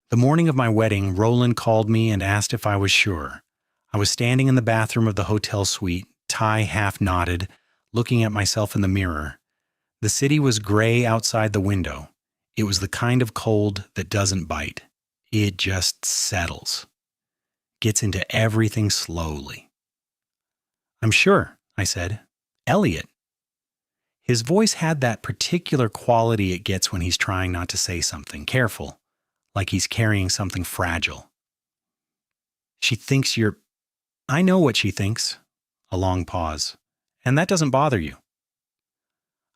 The morning of my wedding, Roland called me and asked if I was sure. I was standing in the bathroom of the hotel suite, tie half knotted, looking at myself in the mirror. The city was gray outside the window. It was the kind of cold that doesn't bite. It just settles. Gets into everything slowly. "I'm sure," I said. "Elliot." His voice had that particular quality it gets when he's trying not to say something, careful, like he's carrying something fragile. "She thinks you're—" "I know what she thinks." A long pause. "And that doesn't bother you."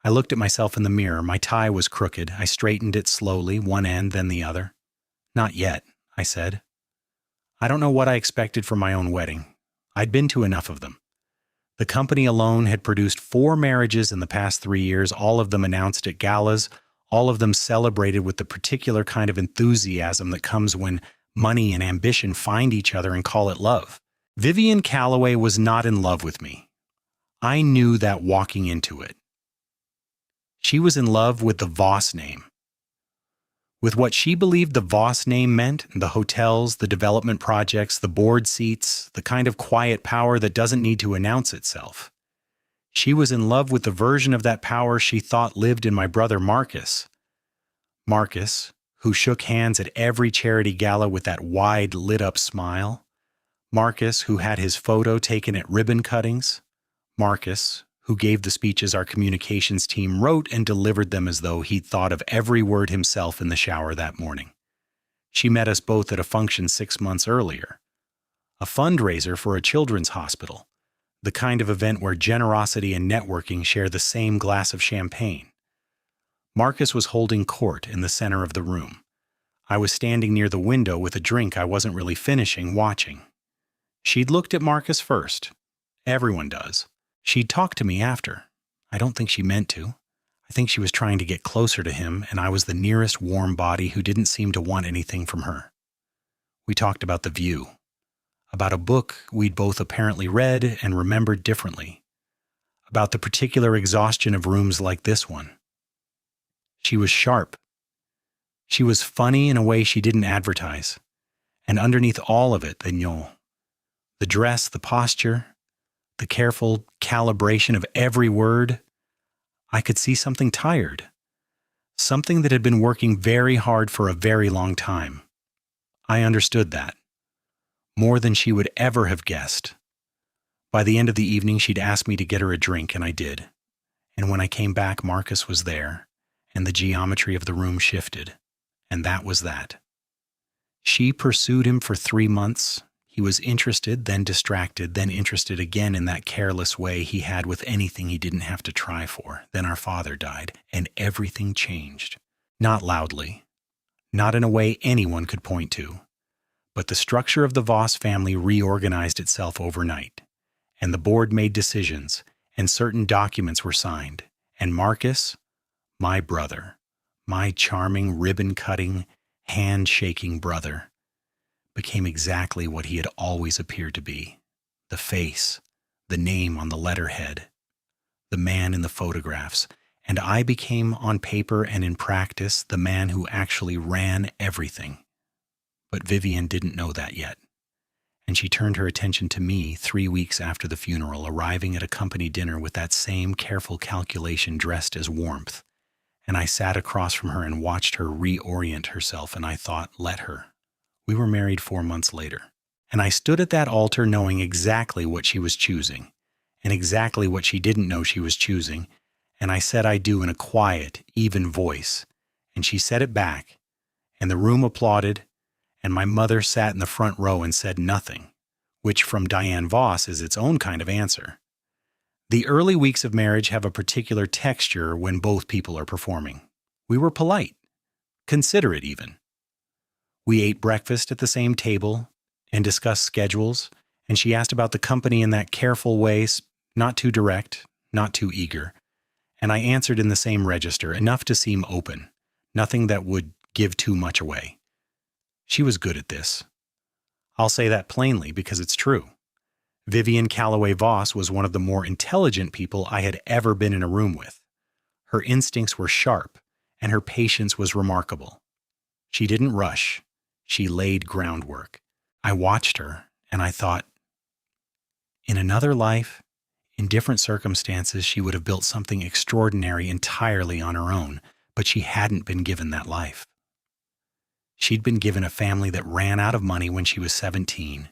I looked at myself in the mirror. My tie was crooked. I straightened it slowly, one end, then the other. "Not yet," I said. I don't know what I expected from my own wedding. I'd been to enough of them. The company alone had produced 4 marriages in the past 3 years, all of them announced at galas, all of them celebrated with the particular kind of enthusiasm that comes when money and ambition find each other and call it love. Vivienne Calloway was not in love with me. I knew that walking into it. She was in love with the Voss name. With what she believed the Voss name meant, the hotels, the development projects, the board seats, the kind of quiet power that doesn't need to announce itself. She was in love with the version of that power she thought lived in my brother Marcus. Marcus, who shook hands at every charity gala with that wide, lit-up smile. Marcus, who had his photo taken at ribbon cuttings. Marcus, who gave the speeches our communications team wrote and delivered them as though he'd thought of every word himself in the shower that morning. She met us both at a function 6 months earlier. A fundraiser for a children's hospital, the kind of event where generosity and networking share the same glass of champagne. Marcus was holding court in the center of the room. I was standing near the window with a drink I wasn't really finishing, watching. She'd looked at Marcus first. Everyone does. She'd talked to me after. I don't think she meant to. I think she was trying to get closer to him, and I was the nearest warm body who didn't seem to want anything from her. We talked about the view, about a book we'd both apparently read and remembered differently, about the particular exhaustion of rooms like this one. She was sharp. She was funny in a way she didn't advertise, and underneath all of it, the gnon. The dress, the posture, the careful calibration of every word, I could see something tired, something that had been working very hard for a very long time. I understood that, more than she would ever have guessed. By the end of the evening, she'd asked me to get her a drink, and I did. And when I came back, Marcus was there, and the geometry of the room shifted, and that was that. She pursued him for 3 months. He was interested, then distracted, then interested again in that careless way he had with anything he didn't have to try for. Then our father died, and everything changed. Not loudly, not in a way anyone could point to, but the structure of the Voss family reorganized itself overnight, and the board made decisions, and certain documents were signed, and Marcus, my brother, my charming, ribbon-cutting, hand-shaking brother, became exactly what he had always appeared to be. The face, the name on the letterhead, the man in the photographs, and I became, on paper and in practice, the man who actually ran everything. But Vivienne didn't know that yet, and she turned her attention to me 3 weeks after the funeral, arriving at a company dinner with that same careful calculation dressed as warmth, and I sat across from her and watched her reorient herself, and I thought, let her. We were married 4 months later, and I stood at that altar knowing exactly what she was choosing, and exactly what she didn't know she was choosing, and I said I do in a quiet, even voice, and she said it back, and the room applauded, and my mother sat in the front row and said nothing, which from Diane Voss is its own kind of answer. The early weeks of marriage have a particular texture when both people are performing. We were polite, considerate even. We ate breakfast at the same table and discussed schedules, and she asked about the company in that careful way, not too direct, not too eager, and I answered in the same register, enough to seem open, nothing that would give too much away. She was good at this. I'll say that plainly because it's true. Vivienne Calloway Voss was one of the more intelligent people I had ever been in a room with. Her instincts were sharp, and her patience was remarkable. She didn't rush. She laid groundwork. I watched her, and I thought, in another life, in different circumstances, she would have built something extraordinary entirely on her own, but she hadn't been given that life. She'd been given a family that ran out of money when she was 17,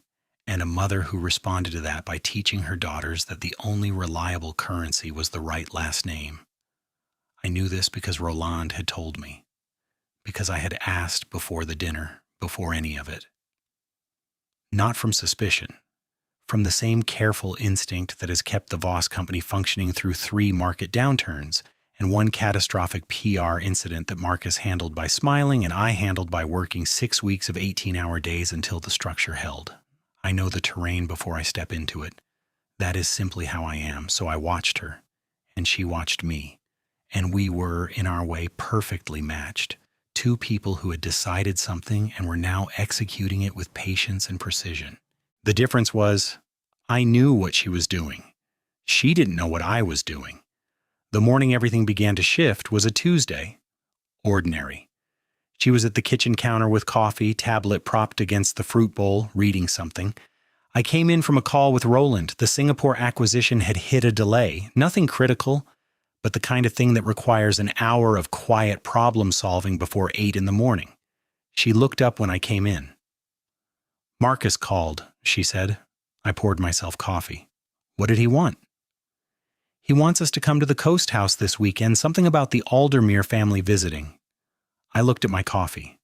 and a mother who responded to that by teaching her daughters that the only reliable currency was the right last name. I knew this because Roland had told me, because I had asked before the dinner, before any of it. Not from suspicion, from the same careful instinct that has kept the Voss company functioning through 3 market downturns and 1 catastrophic PR incident that Marcus handled by smiling and I handled by working 6 weeks of 18-hour days until the structure held. I know the terrain before I step into it. That is simply how I am, so I watched her, and she watched me, and we were, in our way, perfectly matched. 2 people who had decided something and were now executing it with patience and precision. The difference was, I knew what she was doing. She didn't know what I was doing. The morning everything began to shift was a Tuesday. Ordinary. She was at the kitchen counter with coffee, tablet propped against the fruit bowl, reading something. I came in from a call with Roland. The Singapore acquisition had hit a delay. Nothing critical, but the kind of thing that requires an hour of quiet problem solving before 8 in the morning. She looked up when I came in. Marcus called, she said. I poured myself coffee. What did he want? He wants us to come to the Coast House this weekend, something about the Aldermere family visiting. I looked at my coffee.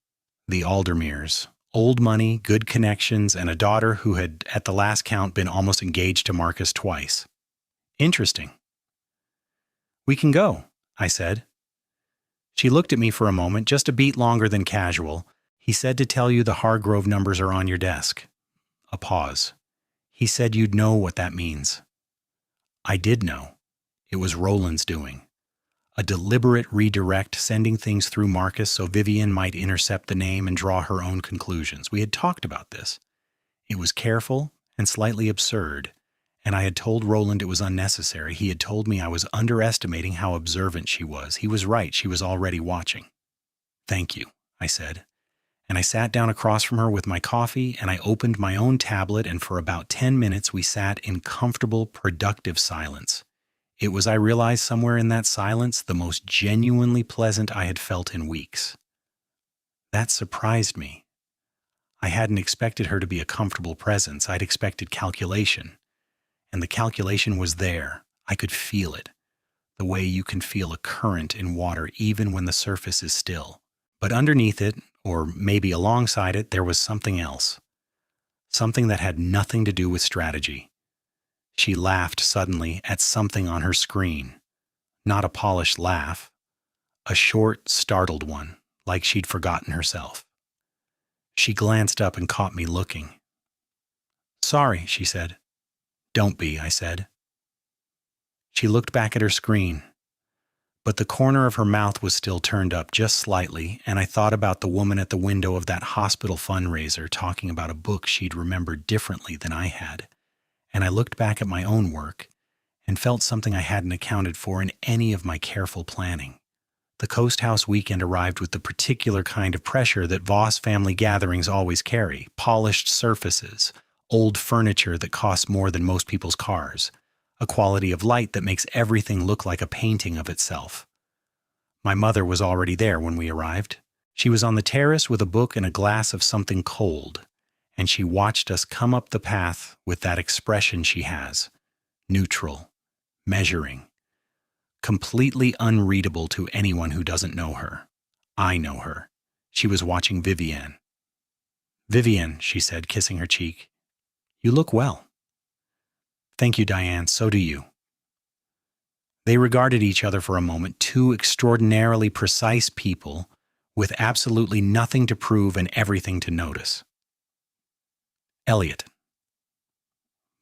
The Aldermeres. Old money, good connections, and a daughter who had, at the last count, been almost engaged to Marcus twice. Interesting. We can go, I said. She looked at me for a moment, just a beat longer than casual. He said to tell you the Hargrove numbers are on your desk. A pause. He said you'd know what that means. I did know. It was Roland's doing. A deliberate redirect, sending things through Marcus so Vivienne might intercept the name and draw her own conclusions. We had talked about this. It was careful and slightly absurd, and I had told Roland it was unnecessary. He had told me I was underestimating how observant she was. He was right. She was already watching. Thank you, I said. And I sat down across from her with my coffee, and I opened my own tablet, and for about 10 minutes we sat in comfortable, productive silence. It was, I realized somewhere in that silence, the most genuinely pleasant I had felt in weeks. That surprised me. I hadn't expected her to be a comfortable presence. I'd expected calculation. And the calculation was there. I could feel it, the way you can feel a current in water even when the surface is still. But underneath it, or maybe alongside it, there was something else. Something that had nothing to do with strategy. She laughed suddenly at something on her screen. Not a polished laugh. A short, startled one, like she'd forgotten herself. She glanced up and caught me looking. Sorry, she said. Don't be, I said. She looked back at her screen. But the corner of her mouth was still turned up just slightly, and I thought about the woman at the window of that hospital fundraiser talking about a book she'd remembered differently than I had. And I looked back at my own work and felt something I hadn't accounted for in any of my careful planning. The Coast House weekend arrived with the particular kind of pressure that Voss family gatherings always carry: polished surfaces, old furniture that costs more than most people's cars, a quality of light that makes everything look like a painting of itself. My mother was already there when we arrived. She was on the terrace with a book and a glass of something cold, and she watched us come up the path with that expression she has, neutral, measuring, completely unreadable to anyone who doesn't know her. I know her. She was watching Vivienne. Vivienne, she said, kissing her cheek, you look well. Thank you, Diane, so do you. They regarded each other for a moment, 2 extraordinarily precise people with absolutely nothing to prove and everything to notice. Elliot.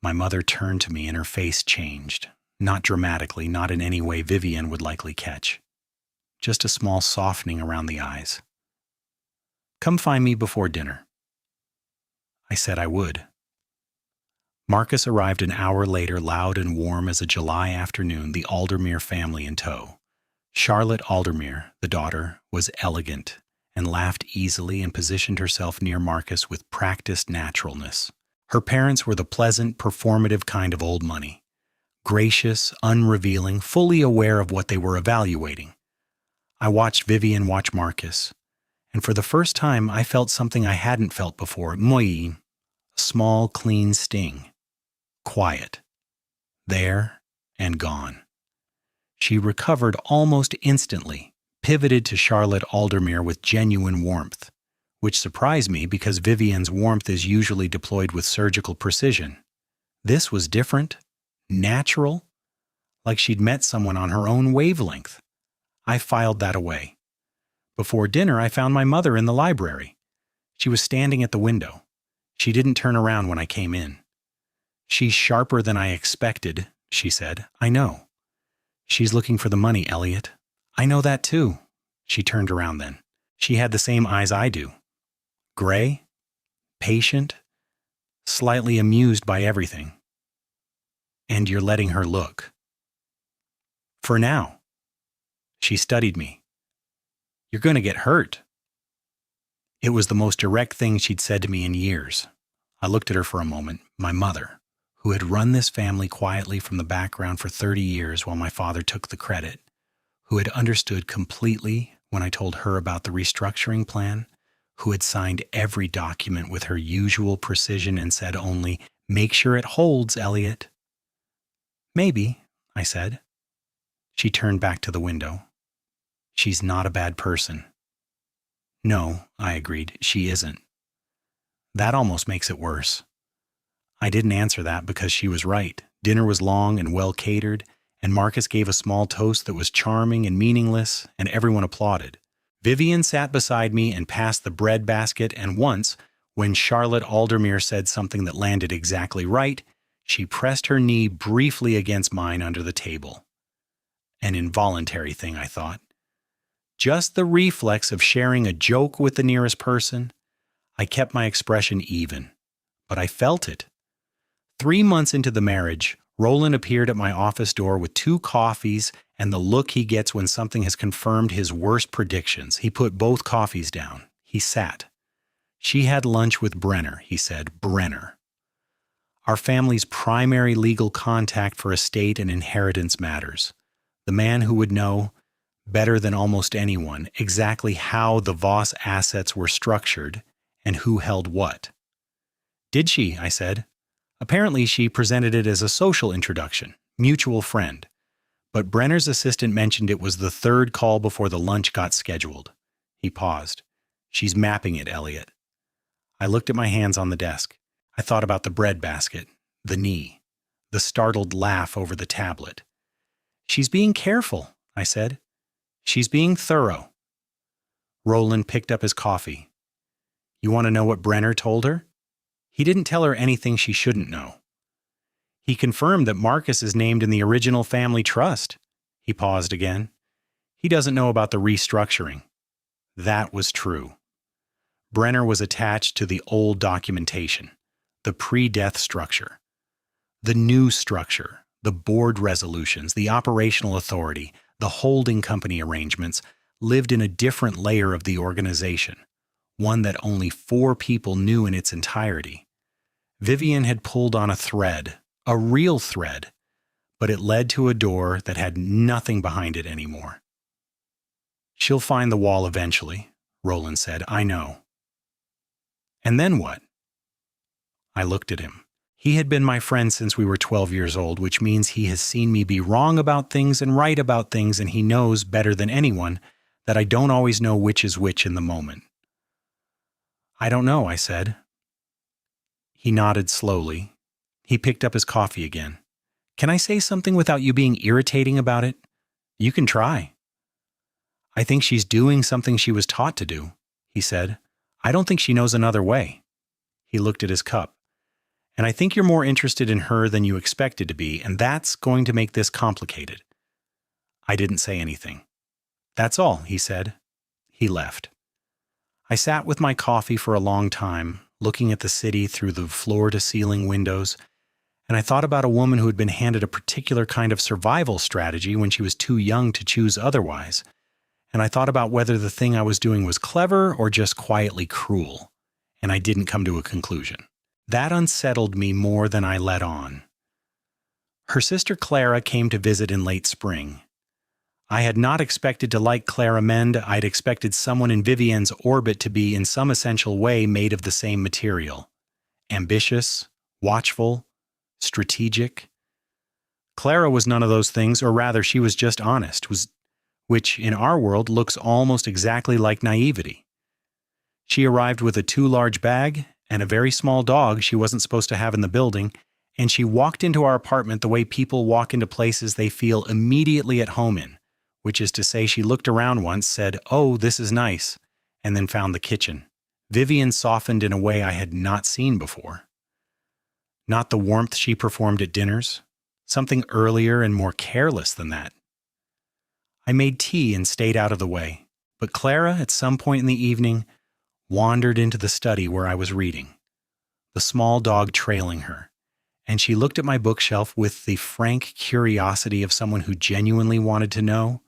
My mother turned to me and her face changed. Not dramatically, not in any way Vivienne would likely catch. Just a small softening around the eyes. Come find me before dinner. I said I would. Marcus arrived an hour later, loud and warm as a July afternoon, the Aldermere family in tow. Charlotte Aldermere, the daughter, was elegant and laughed easily and positioned herself near Marcus with practiced naturalness. Her parents were the pleasant, performative kind of old money. Gracious, unrevealing, fully aware of what they were evaluating. I watched Vivienne watch Marcus, and for the first time I felt something I hadn't felt before. Moi, a small, clean sting. Quiet. There and gone. She recovered almost instantly, pivoted to Charlotte Aldermere with genuine warmth, which surprised me because Vivienne's warmth is usually deployed with surgical precision. This was different, natural, like she'd met someone on her own wavelength. I filed that away. Before dinner, I found my mother in the library. She was standing at the window. She didn't turn around when I came in. "She's sharper than I expected," she said. "I know." "She's looking for the money, Elliot." "I know that too." She turned around then. She had the same eyes I do. Gray, patient, slightly amused by everything. "And you're letting her look." "For now." She studied me. "You're going to get hurt." It was the most direct thing she'd said to me in years. I looked at her for a moment, my mother, who had run this family quietly from the background for 30 years while my father took the credit, who had understood completely when I told her about the restructuring plan, who had signed every document with her usual precision and said only, "Make sure it holds, Elliot." "Maybe," I said. She turned back to the window. "She's not a bad person." "No," I agreed, "she isn't." That almost makes it worse. I didn't answer that because she was right. Dinner was long and well catered, and Marcus gave a small toast that was charming and meaningless, and everyone applauded. Vivienne sat beside me and passed the bread basket, and once, when Charlotte Aldermere said something that landed exactly right, she pressed her knee briefly against mine under the table. An involuntary thing, I thought. Just the reflex of sharing a joke with the nearest person. I kept my expression even, but I felt it. 3 months into the marriage, Roland appeared at my office door with 2 coffees and the look he gets when something has confirmed his worst predictions. He put both coffees down. He sat. "She had lunch with Brenner," he said. "Brenner. Our family's primary legal contact for estate and inheritance matters. The man who would know, better than almost anyone, exactly how the Voss assets were structured and who held what." "Did she?" I said. "Apparently she presented it as a social introduction, mutual friend. But Brenner's assistant mentioned it was the 3rd call before the lunch got scheduled." He paused. "She's mapping it, Elliot." I looked at my hands on the desk. I thought about the bread basket, the knee, the startled laugh over the tablet. "She's being careful," I said. "She's being thorough." Roland picked up his coffee. "You want to know what Brenner told her?" "He didn't tell her anything she shouldn't know." "He confirmed that Marcus is named in the original family trust." He paused again. "He doesn't know about the restructuring." That was true. Brenner was attached to the old documentation, the pre-death structure. The new structure, the board resolutions, the operational authority, the holding company arrangements, lived in a different layer of the organization, one that only 4 people knew in its entirety. Vivienne had pulled on a thread, a real thread, but it led to a door that had nothing behind it anymore. "She'll find the wall eventually," Roland said. "I know." "And then what?" I looked at him. He had been my friend since we were 12 years old, which means he has seen me be wrong about things and right about things, and he knows better than anyone that I don't always know which is which in the moment. "I don't know," I said. He nodded slowly. He picked up his coffee again. "Can I say something without you being irritating about it?" "You can try." "I think she's doing something she was taught to do," he said. "I don't think she knows another way." He looked at his cup. "And I think you're more interested in her than you expected to be, and that's going to make this complicated." I didn't say anything. "That's all," he said. He left. I sat with my coffee for a long time, looking at the city through the floor-to-ceiling windows, and I thought about a woman who had been handed a particular kind of survival strategy when she was too young to choose otherwise, and I thought about whether the thing I was doing was clever or just quietly cruel, and I didn't come to a conclusion. That unsettled me more than I let on. Her sister Clara came to visit in late spring. I had not expected to like Clara Mend. I'd expected someone in Vivienne's orbit to be in some essential way made of the same material. Ambitious, watchful, strategic. Clara was none of those things, or rather she was just honest, which in our world looks almost exactly like naivety. She arrived with a too large bag and a very small dog she wasn't supposed to have in the building, and she walked into our apartment the way people walk into places they feel immediately at home in, which is to say she looked around once, said, "Oh, this is nice," and then found the kitchen. Vivienne softened in a way I had not seen before. Not the warmth she performed at dinners, something earlier and more careless than that. I made tea and stayed out of the way, but Clara, at some point in the evening, wandered into the study where I was reading, the small dog trailing her, and she looked at my bookshelf with the frank curiosity of someone who genuinely wanted to know.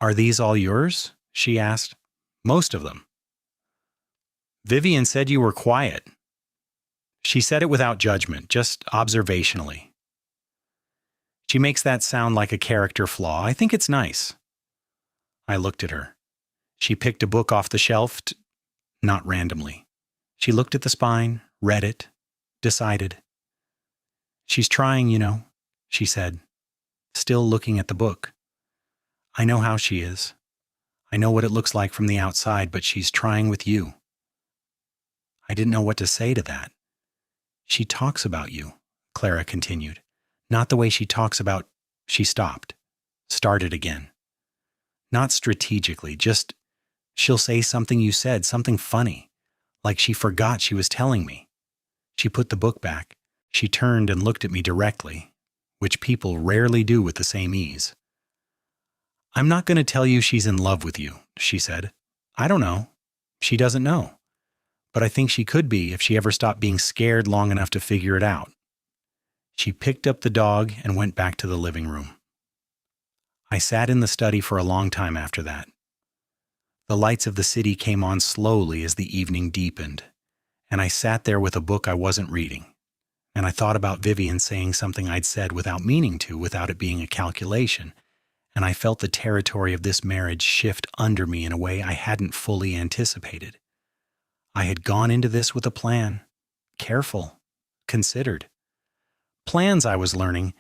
"Are these all yours?" she asked. "Most of them." "Vivienne said you were quiet." She said it without judgment, just observationally. "She makes that sound like a character flaw. I think it's nice." I looked at her. She picked a book off the shelf, not randomly. She looked at the spine, read it, decided. "She's trying, she said, still looking at the book. "I know how she is. I know what it looks like from the outside, but she's trying with you." I didn't know what to say to that. "She talks about you," Clara continued. "Not the way she talks about—" She stopped, started again. "Not strategically, just she'll say something you said, something funny, like she forgot she was telling me." She put the book back. She turned and looked at me directly, which people rarely do with the same ease. "I'm not going to tell you she's in love with you," she said. "I don't know. She doesn't know. But I think she could be if she ever stopped being scared long enough to figure it out." She picked up the dog and went back to the living room. I sat in the study for a long time after that. The lights of the city came on slowly as the evening deepened, and I sat there with a book I wasn't reading, and I thought about Vivienne saying something I'd said without meaning to, without it being a calculation, and I felt the territory of this marriage shift under me in a way I hadn't fully anticipated. I had gone into this with a plan, careful, considered. Plans, I was learning,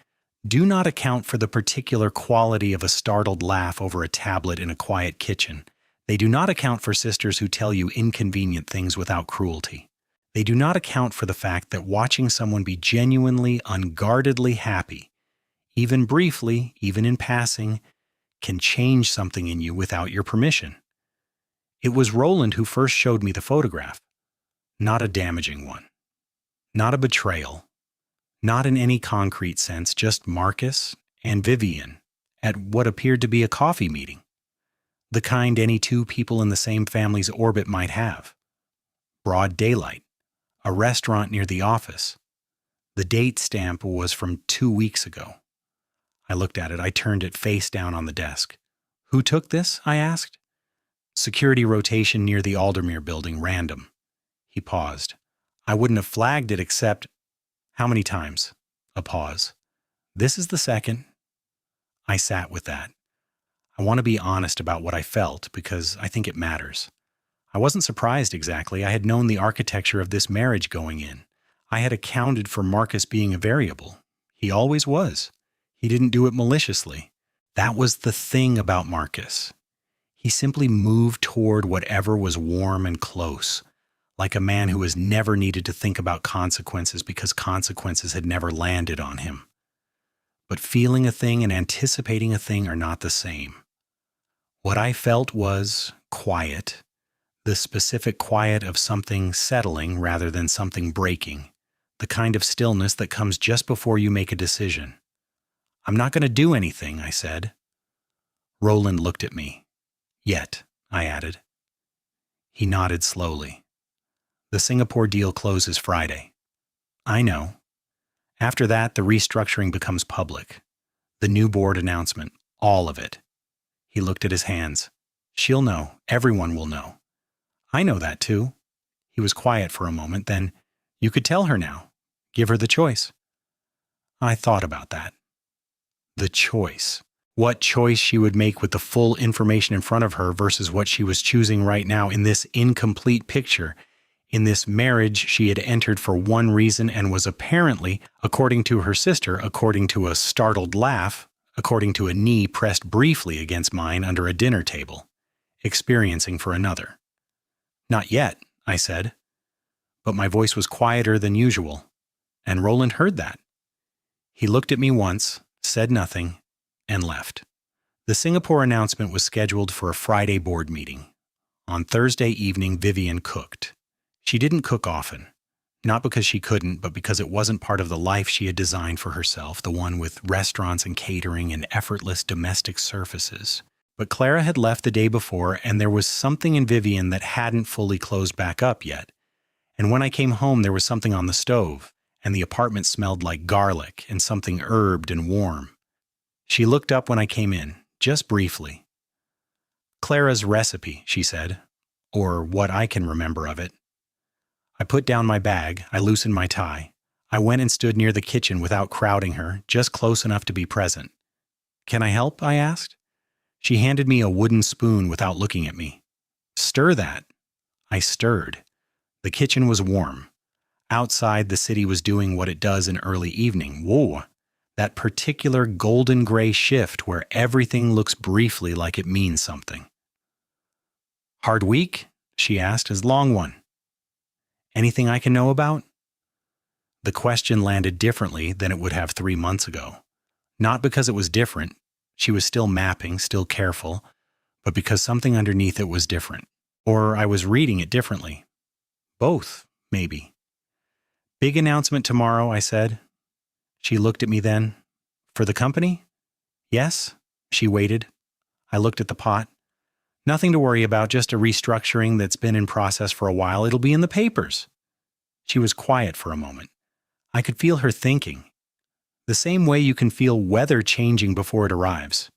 do not account for the particular quality of a startled laugh over a tablet in a quiet kitchen. They do not account for sisters who tell you inconvenient things without cruelty. They do not account for the fact that watching someone be genuinely, unguardedly happy, even briefly, even in passing, can change something in you without your permission. It was Roland who first showed me the photograph. Not a damaging one. Not a betrayal. Not in any concrete sense, just Marcus and Vivienne at what appeared to be a coffee meeting. The kind any two people in the same family's orbit might have. Broad daylight. A restaurant near the office. The date stamp was from 2 weeks ago. I looked at it. I turned it face down on the desk. "Who took this?" I asked. "Security rotation near the Aldermere building, random." He paused. "I wouldn't have flagged it except—" "How many times?" A pause. "This is the second." I sat with that. I want to be honest about what I felt because I think it matters. I wasn't surprised exactly. I had known the architecture of this marriage going in. I had accounted for Marcus being a variable. He always was. He didn't do it maliciously. That was the thing about Marcus. He simply moved toward whatever was warm and close, like a man who has never needed to think about consequences because consequences had never landed on him. But feeling a thing and anticipating a thing are not the same. What I felt was quiet, the specific quiet of something settling rather than something breaking, the kind of stillness that comes just before you make a decision. "I'm not going to do anything," I said. Roland looked at me. "Yet," I added. He nodded slowly. "The Singapore deal closes Friday." "I know. After that, the restructuring becomes public. The new board announcement, all of it." He looked at his hands. She'll know. Everyone will know. I know that too. He was quiet for a moment, then, you could tell her now. Give her the choice. I thought about that. The choice. What choice she would make with the full information in front of her versus what she was choosing right now in this incomplete picture, in this marriage she had entered for one reason and was apparently, according to her sister, according to a startled laugh, according to a knee pressed briefly against mine under a dinner table, experiencing for another. Not yet, I said. But my voice was quieter than usual, and Roland heard that. He looked at me once, said nothing, and left. The Singapore announcement was scheduled for a Friday board meeting. On Thursday evening, Vivienne cooked. She didn't cook often, not because she couldn't, but because it wasn't part of the life she had designed for herself, the one with restaurants and catering and effortless domestic surfaces. But Clara had left the day before, and there was something in Vivienne that hadn't fully closed back up yet. And when I came home, there was something on the stove, and the apartment smelled like garlic and something herbed and warm. She looked up when I came in, just briefly. Clara's recipe, she said, or what I can remember of it. I put down my bag, I loosened my tie. I went and stood near the kitchen without crowding her, just close enough to be present. Can I help? I asked. She handed me a wooden spoon without looking at me. Stir that. I stirred. The kitchen was warm. Outside, the city was doing what it does in early evening. Whoa! That particular golden gray shift where everything looks briefly like it means something. Hard week? She asked. As long one. Anything I can know about? The question landed differently than it would have 3 months ago. Not because it was different. She was still mapping, still careful, but because something underneath it was different. Or I was reading it differently. Both, maybe. Big announcement tomorrow, I said. She looked at me then. For the company? Yes. She waited. I looked at the pot. Nothing to worry about, just a restructuring that's been in process for a while. It'll be in the papers. She was quiet for a moment. I could feel her thinking. The same way you can feel weather changing before it arrives.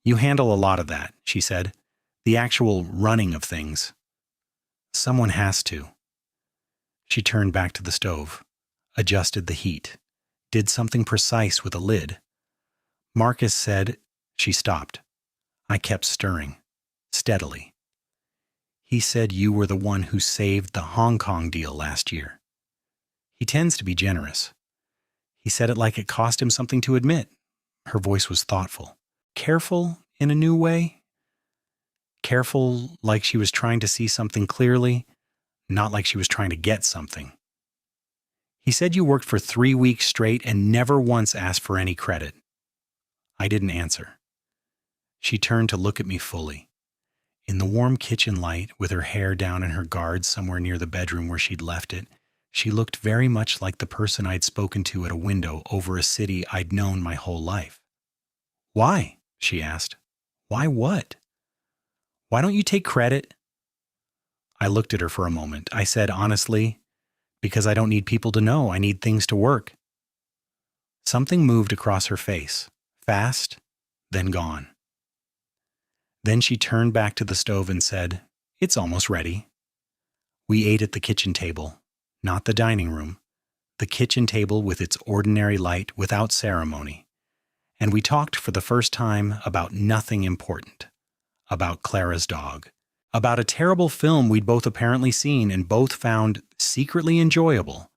You handle a lot of that, she said. The actual running of things. Someone has to. She turned back to the stove, adjusted the heat, did something precise with a lid. Marcus said, she stopped. I kept stirring, steadily. He said you were the one who saved the Hong Kong deal last year. He tends to be generous. He said it like it cost him something to admit. Her voice was thoughtful. Careful in a new way. Careful like she was trying to see something clearly, not like she was trying to get something. He said you worked for 3 weeks straight and never once asked for any credit. I didn't answer. She turned to look at me fully. In the warm kitchen light, with her hair down in her guards somewhere near the bedroom where she'd left it, she looked very much like the person I'd spoken to at a window over a city I'd known my whole life. Why? She asked. Why what? Why don't you take credit? I looked at her for a moment. I said honestly, because I don't need people to know. I need things to work. Something moved across her face, fast, then gone. Then she turned back to the stove and said, It's almost ready. We ate at the kitchen table, not the dining room, the kitchen table with its ordinary light without ceremony. And we talked for the first time about nothing important, about Clara's dog, about a terrible film we'd both apparently seen and both found secretly enjoyable,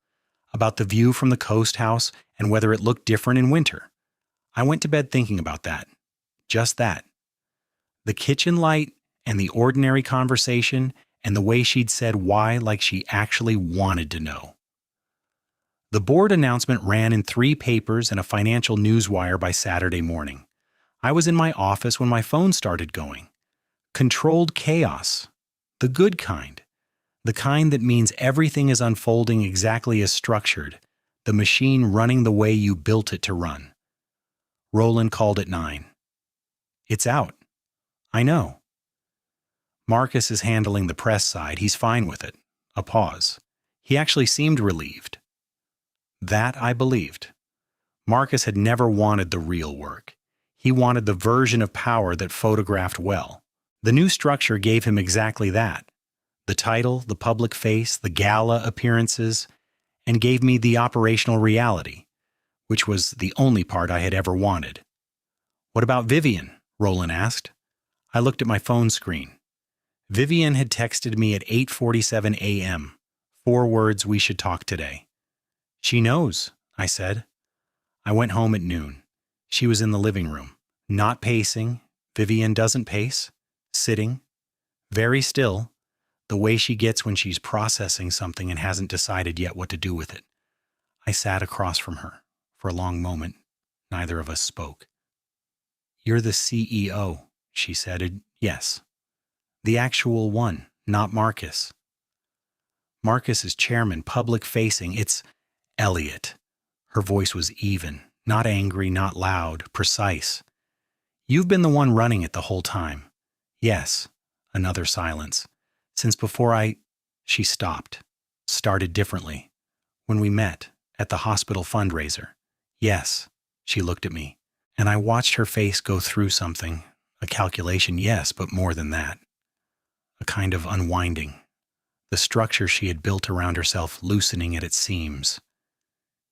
about the view from the coast house and whether it looked different in winter. I went to bed thinking about that, just that. The kitchen light and the ordinary conversation and the way she'd said why like she actually wanted to know. The board announcement ran in 3 papers and a financial newswire by Saturday morning. I was in my office when my phone started going. Controlled chaos. The good kind. The kind that means everything is unfolding exactly as structured, the machine running the way you built it to run. Roland called at 9. It's out. I know. Marcus is handling the press side. He's fine with it. A pause. He actually seemed relieved. That I believed. Marcus had never wanted the real work. He wanted the version of power that photographed well. The new structure gave him exactly that: the title, the public face, the gala appearances, and gave me the operational reality, which was the only part I had ever wanted. "What about Vivienne?" Roland asked. I looked at my phone screen. Vivienne had texted me at 8:47 a.m. 4 words: "We should talk today." "She knows," I said. I went home at noon. She was in the living room, not pacing. Vivienne doesn't pace. Sitting, very still, the way she gets when she's processing something and hasn't decided yet what to do with it. I sat across from her. For a long moment, neither of us spoke. "You're the CEO," she said. "Yes. The actual one, not Marcus." "Marcus is chairman, public-facing. It's Elliot." Her voice was even, not angry, not loud, precise. "You've been the one running it the whole time." "Yes." Another silence. "Since before She stopped, started differently. "When we met, at the hospital fundraiser." "Yes." She looked at me, and I watched her face go through something. A calculation, yes, but more than that. A kind of unwinding. The structure she had built around herself loosening at its seams.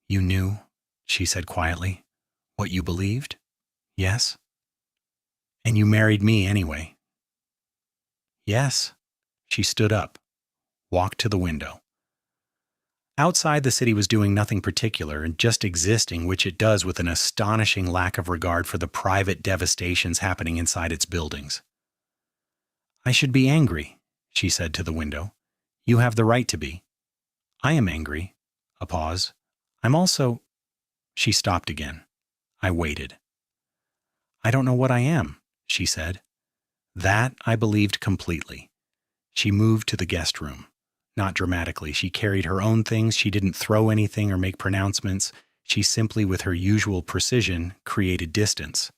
"You knew," she said quietly, "what you believed?" "Yes." "And you married me anyway?" "Yes." She stood up, walked to the window. Outside, the city was doing nothing particular and just existing, which it does with an astonishing lack of regard for the private devastations happening inside its buildings. "I should be angry," she said to the window. "You have the right to be." "I am angry." A pause. "I'm also—" She stopped again. I waited. "I don't know what I am," she said. That I believed completely. She moved to the guest room. Not dramatically. She carried her own things. She didn't throw anything or make pronouncements. She simply, with her usual precision, created distance.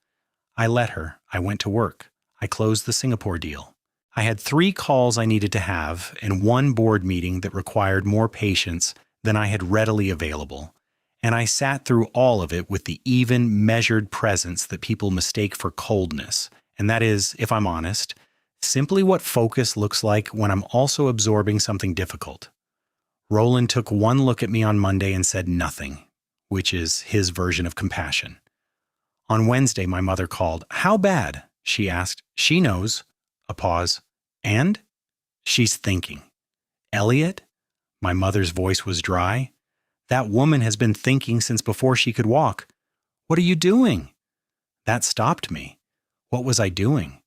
I let her. I went to work. I closed the Singapore deal. I had 3 calls I needed to have and 1 board meeting that required more patience than I had readily available. And I sat through all of it with the even, measured presence that people mistake for coldness. And that is, if I'm honest, simply what focus looks like when I'm also absorbing something difficult. Roland took one look at me on Monday and said nothing, which is his version of compassion. On Wednesday, my mother called. "How bad?" she asked. "She knows." A pause. "And?" "She's thinking." "Elliot?" My mother's voice was dry. "That woman has been thinking since before she could walk." "What are you doing?" That stopped me. What was I doing?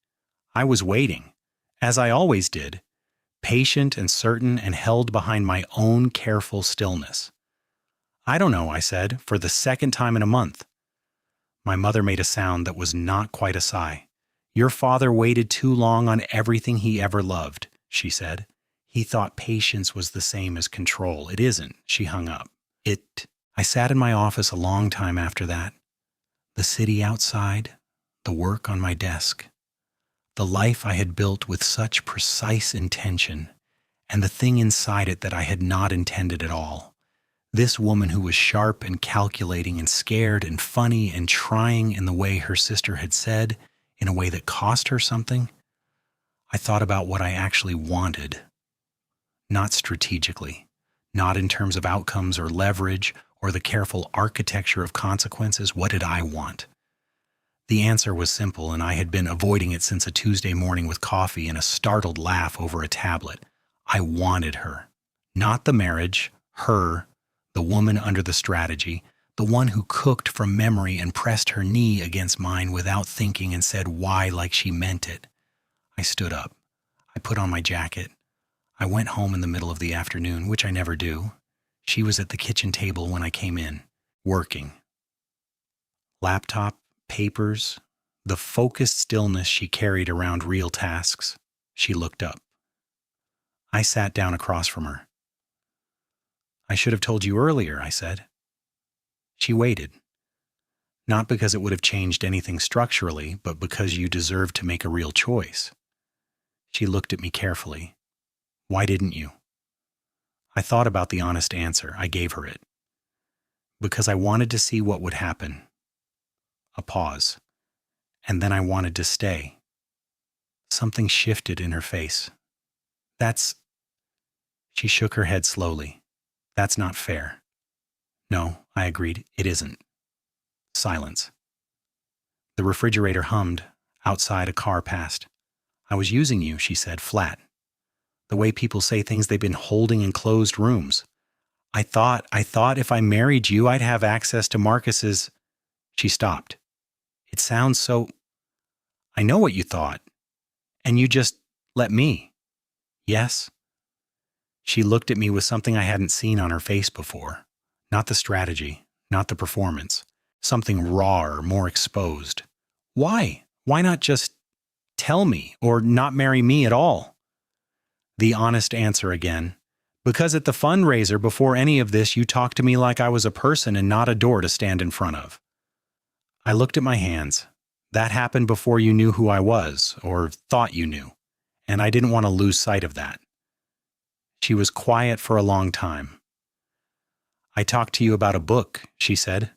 I was waiting, as I always did, patient and certain and held behind my own careful stillness. "I don't know," I said, for the second time in a month. My mother made a sound that was not quite a sigh. "Your father waited too long on everything he ever loved," she said. "He thought patience was the same as control. It isn't." She hung up. I sat in my office a long time after that. The city outside, the work on my desk. The life I had built with such precise intention, and the thing inside it that I had not intended at all. This woman who was sharp and calculating and scared and funny and trying in the way her sister had said, in a way that cost her something. I thought about what I actually wanted. Not strategically, not in terms of outcomes or leverage or the careful architecture of consequences. What did I want? The answer was simple, and I had been avoiding it since a Tuesday morning with coffee and a startled laugh over a tablet. I wanted her. Not the marriage, her, the woman under the strategy, the one who cooked from memory and pressed her knee against mine without thinking and said why like she meant it. I stood up. I put on my jacket. I went home in the middle of the afternoon, which I never do. She was at the kitchen table when I came in, working. Laptop, papers, the focused stillness she carried around real tasks. She looked up. I sat down across from her. "I should have told you earlier," I said. She waited. "Not because it would have changed anything structurally, but because you deserved to make a real choice." She looked at me carefully. "Why didn't you?" I thought about the honest answer. I gave her it. "Because I wanted to see what would happen." A pause. "And then I wanted to stay." Something shifted in her face. That's... She shook her head slowly. That's not fair. No, I agreed, it isn't. Silence. The refrigerator hummed. Outside, a car passed. I was using you, she said, flat. The way people say things they've been holding in closed rooms. I thought if I married you, I'd have access to Marcus's... She stopped. It sounds so... I know what you thought. And you just let me. Yes? She looked at me with something I hadn't seen on her face before. Not the strategy, not the performance. Something rawer, more exposed. Why? Why not just tell me or not marry me at all? The honest answer again. Because at the fundraiser before any of this, you talked to me like I was a person and not a door to stand in front of. I looked at my hands. That happened before you knew who I was, or thought you knew, and I didn't want to lose sight of that. She was quiet for a long time. I talked to you about a book, she said.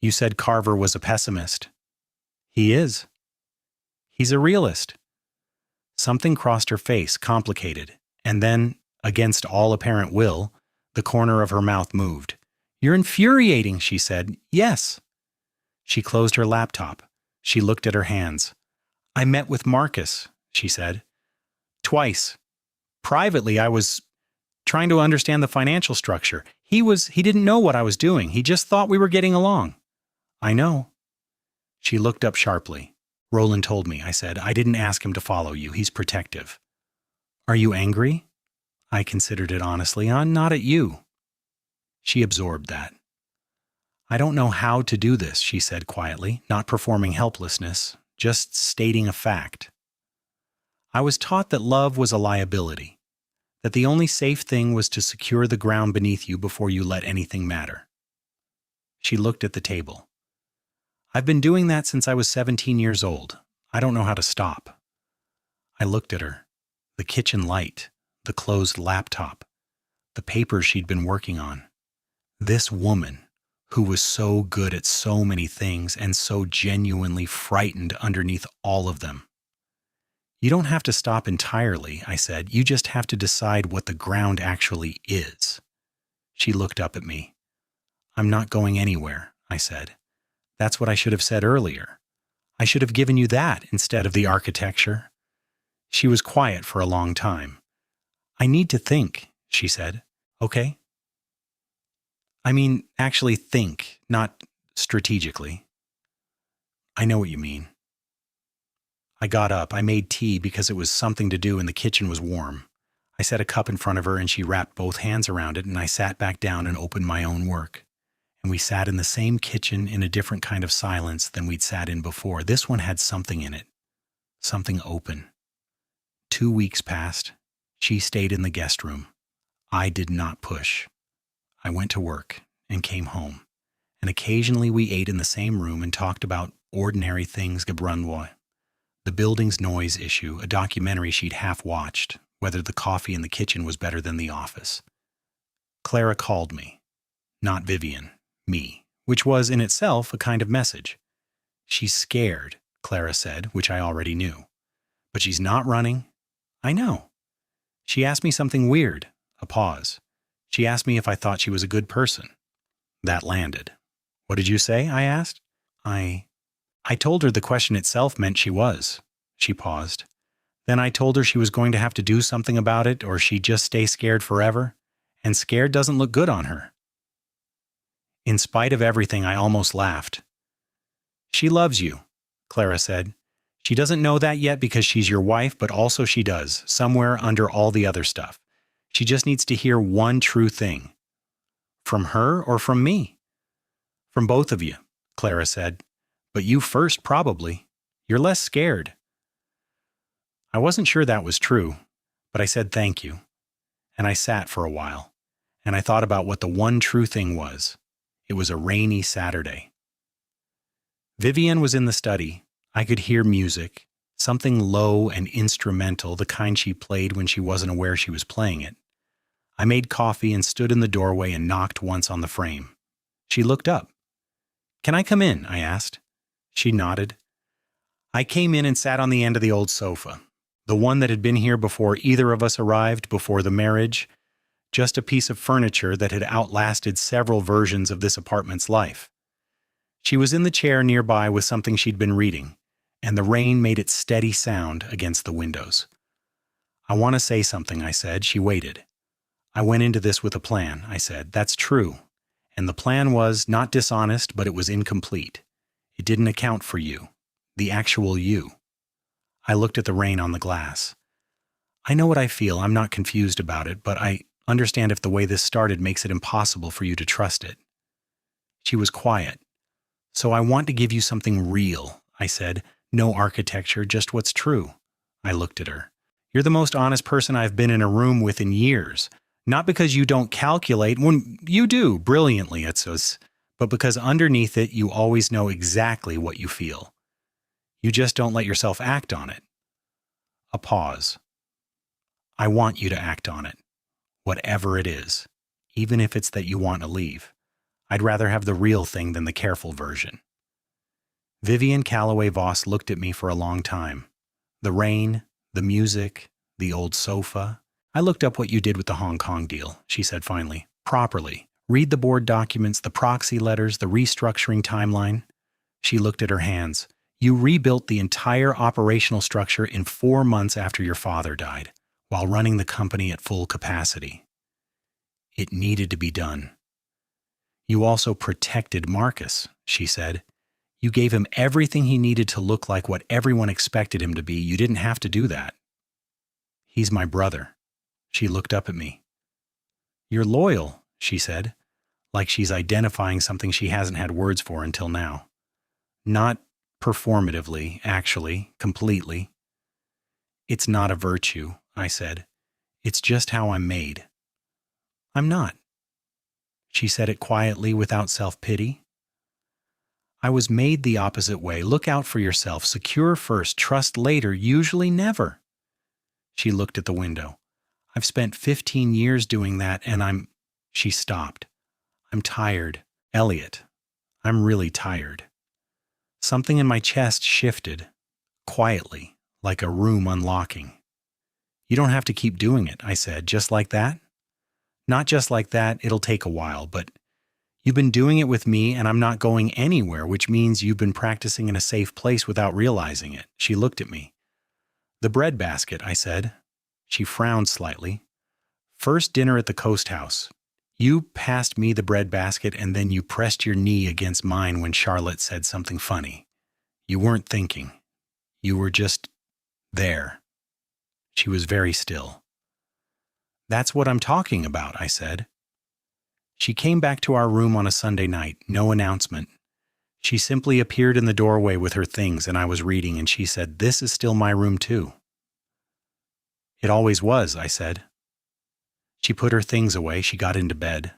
You said Carver was a pessimist. He is. He's a realist. Something crossed her face, complicated, and then, against all apparent will, the corner of her mouth moved. You're infuriating, she said. Yes. She closed her laptop. She looked at her hands. I met with Marcus, she said. Twice. Privately, I was trying to understand the financial structure. He didn't know what I was doing. He just thought we were getting along. I know. She looked up sharply. Roland told me, I said. I didn't ask him to follow you. He's protective. Are you angry? I considered it honestly. I'm not at you. She absorbed that. I don't know how to do this, she said quietly, not performing helplessness, just stating a fact. I was taught that love was a liability, that the only safe thing was to secure the ground beneath you before you let anything matter. She looked at the table. I've been doing that since I was 17 years old. I don't know how to stop. I looked at her. The kitchen light, the closed laptop, the papers she'd been working on. This woman, who was so good at so many things and so genuinely frightened underneath all of them. You don't have to stop entirely, I said. You just have to decide what the ground actually is. She looked up at me. I'm not going anywhere, I said. That's what I should have said earlier. I should have given you that instead of the architecture. She was quiet for a long time. I need to think, she said. Okay? I mean, actually think, not strategically. I know what you mean. I got up. I made tea because it was something to do and the kitchen was warm. I set a cup in front of her and she wrapped both hands around it and I sat back down and opened my own work. And we sat in the same kitchen in a different kind of silence than we'd sat in before. This one had something in it. Something open. 2 weeks passed. She stayed in the guest room. I did not push. I went to work and came home. And occasionally we ate in the same room and talked about ordinary things gebrunwoy. The building's noise issue, a documentary she'd half-watched, whether the coffee in the kitchen was better than the office. Clara called me. Not Vivienne, me, which was in itself a kind of message. She's scared, Clara said, which I already knew. But she's not running. I know. She asked me something weird, a pause. She asked me if I thought she was a good person. That landed. What did you say? I asked. I told her the question itself meant she was. She paused. Then I told her she was going to have to do something about it or she'd just stay scared forever. And scared doesn't look good on her. In spite of everything, I almost laughed. She loves you, Clara said. She doesn't know that yet because she's your wife, but also she does, somewhere under all the other stuff. She just needs to hear one true thing. From her or from me? From both of you, Clara said. But you first, probably. You're less scared. I wasn't sure that was true, but I said thank you. And I sat for a while, and I thought about what the one true thing was. It was a rainy Saturday. Vivienne was in the study. I could hear music, something low and instrumental, the kind she played when she wasn't aware she was playing it. I made coffee and stood in the doorway and knocked once on the frame. She looked up. Can I come in? I asked. She nodded. I came in and sat on the end of the old sofa. The one that had been here before either of us arrived, before the marriage. Just a piece of furniture that had outlasted several versions of this apartment's life. She was in the chair nearby with something she'd been reading, and the rain made its steady sound against the windows. "I want to say something," I said. She waited. "I went into this with a plan," I said. "That's true. And the plan was not dishonest, but it was incomplete. It didn't account for you, the actual you." I looked at the rain on the glass. "I know what I feel. I'm not confused about it, but I understand if the way this started makes it impossible for you to trust it." She was quiet. "So I want to give you something real," I said. "No architecture, just what's true." I looked at her. "You're the most honest person I've been in a room with in years. Not because you don't calculate, when you do brilliantly, but because underneath it you always know exactly what you feel. You just don't let yourself act on it." A pause. "I want you to act on it, whatever it is, even if it's that you want to leave. I'd rather have the real thing than the careful version." Vivienne Calloway Voss looked at me for a long time. The rain, the music, the old sofa. "I looked up what you did with the Hong Kong deal," she said finally. "Properly. Read the board documents, the proxy letters, the restructuring timeline." She looked at her hands. "You rebuilt the entire operational structure in 4 months after your father died, while running the company at full capacity. It needed to be done. You also protected Marcus," she said. "You gave him everything he needed to look like what everyone expected him to be. You didn't have to do that." "He's my brother." She looked up at me. "You're loyal," she said, like she's identifying something she hasn't had words for until now. "Not performatively, actually, completely." "It's not a virtue," I said. "It's just how I'm made." "I'm not." She said it quietly, without self-pity. "I was made the opposite way. Look out for yourself. Secure first, trust later, usually never." She looked at the window. "I've spent 15 years doing that, and She stopped. "I'm tired. Elliot, I'm really tired." Something in my chest shifted, quietly, like a room unlocking. "You don't have to keep doing it," I said. "Just like that?" "Not just like that. It'll take a while, but you've been doing it with me, and I'm not going anywhere, which means you've been practicing in a safe place without realizing it." She looked at me. "The breadbasket," I said. She frowned slightly. "First dinner at the Coast House. You passed me the breadbasket, and then you pressed your knee against mine when Charlotte said something funny. You weren't thinking. You were just there." She was very still. "That's what I'm talking about," I said. She came back to our room on a Sunday night, no announcement. She simply appeared in the doorway with her things, and I was reading, and she said, "This is still my room too." "It always was," I said. She put her things away. She got into bed.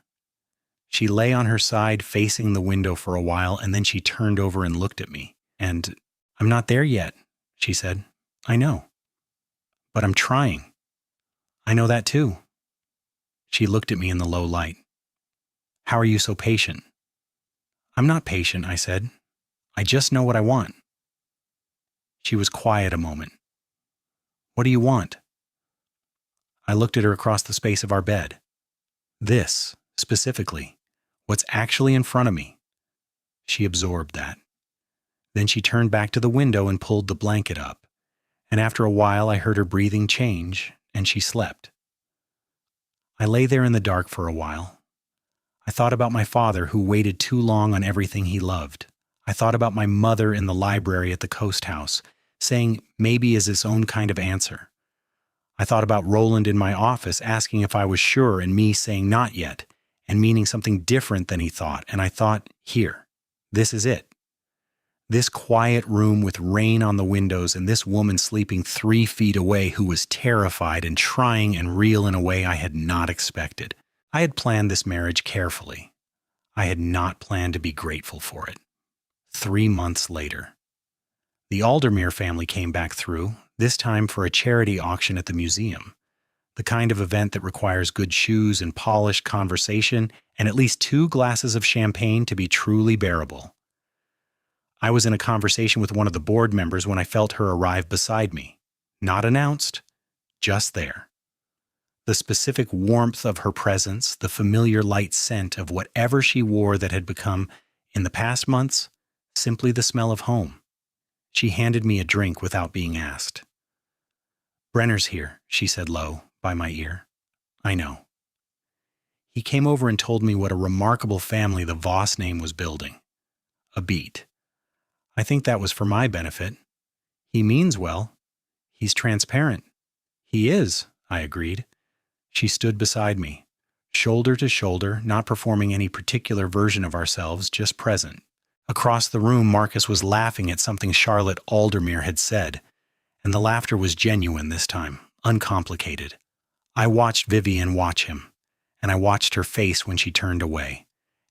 She lay on her side facing the window for a while, and then she turned over and looked at me. "And I'm not there yet," she said. "I know. But I'm trying." "I know that too." She looked at me in the low light. "How are you so patient?" "I'm not patient," I said. "I just know what I want." She was quiet a moment. "What do you want?" I looked at her across the space of our bed. "This, specifically. What's actually in front of me." She absorbed that. Then she turned back to the window and pulled the blanket up. And after a while, I heard her breathing change, and she slept. I lay there in the dark for a while. I thought about my father, who waited too long on everything he loved. I thought about my mother in the library at the Coast House, saying maybe is its own kind of answer. I thought about Roland in my office asking if I was sure and me saying not yet, and meaning something different than he thought. And I thought, here, this is it. This quiet room with rain on the windows and this woman sleeping 3 feet away who was terrified and trying and real in a way I had not expected. I had planned this marriage carefully. I had not planned to be grateful for it. 3 months later, the Aldermere family came back through, this time for a charity auction at the museum, the kind of event that requires good shoes and polished conversation and at least 2 glasses of champagne to be truly bearable. I was in a conversation with one of the board members when I felt her arrive beside me. Not announced, just there. The specific warmth of her presence, the familiar light scent of whatever she wore that had become, in the past months, simply the smell of home. She handed me a drink without being asked. "Brenner's here," she said low, by my ear. "I know." He came over and told me what a remarkable family the Voss name was building. A beat. I think that was for my benefit. He means well. He's transparent. He is, I agreed. She stood beside me, shoulder to shoulder, not performing any particular version of ourselves, just present. Across the room, Marcus was laughing at something Charlotte Aldermere had said, and the laughter was genuine this time, uncomplicated. I watched Vivienne watch him, and I watched her face when she turned away,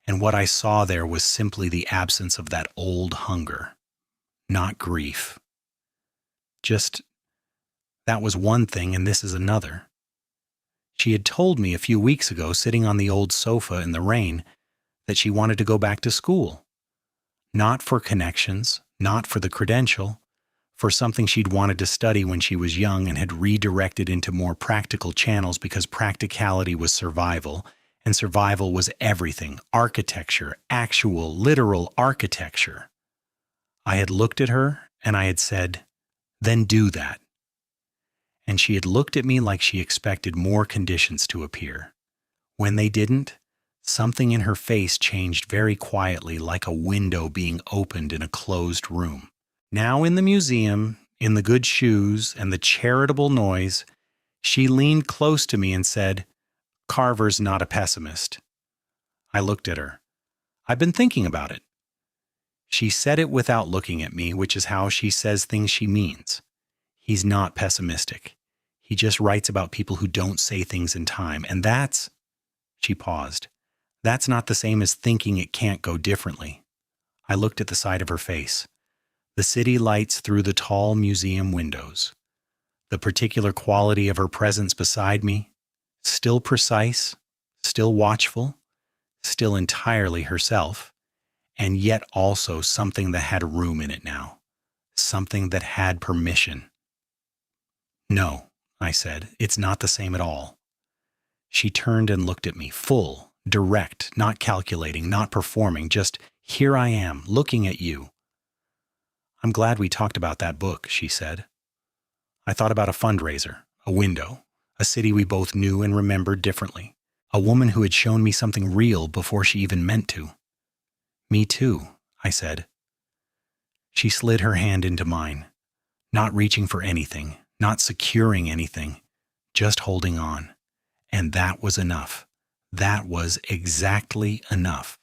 and what I saw there was simply the absence of that old hunger, not grief. Just, that was one thing and this is another. She had told me a few weeks ago, sitting on the old sofa in the rain, that she wanted to go back to school. Not for connections, not for the credential, for something she'd wanted to study when she was young and had redirected into more practical channels because practicality was survival, and survival was everything, architecture, actual, literal architecture. I had looked at her and I had said, "Then do that." And she had looked at me like she expected more conditions to appear. When they didn't, something in her face changed very quietly, like a window being opened in a closed room. Now in the museum, in the good shoes and the charitable noise, she leaned close to me and said, "Carver's not a pessimist." I looked at her. "I've been thinking about it." She said it without looking at me, which is how she says things she means. He's not pessimistic. He just writes about people who don't say things in time, and that's... She paused. That's not the same as thinking it can't go differently. I looked at the side of her face. The city lights through the tall museum windows. The particular quality of her presence beside me, still precise, still watchful, still entirely herself, and yet also something that had room in it now, something that had permission. "No," I said, "it's not the same at all." She turned and looked at me, full, direct, not calculating, not performing, just here I am, looking at you. "I'm glad we talked about that book," she said. I thought about a fundraiser, a window, a city we both knew and remembered differently, a woman who had shown me something real before she even meant to. "Me too," I said. She slid her hand into mine, not reaching for anything, not securing anything, just holding on. And that was enough. That was exactly enough.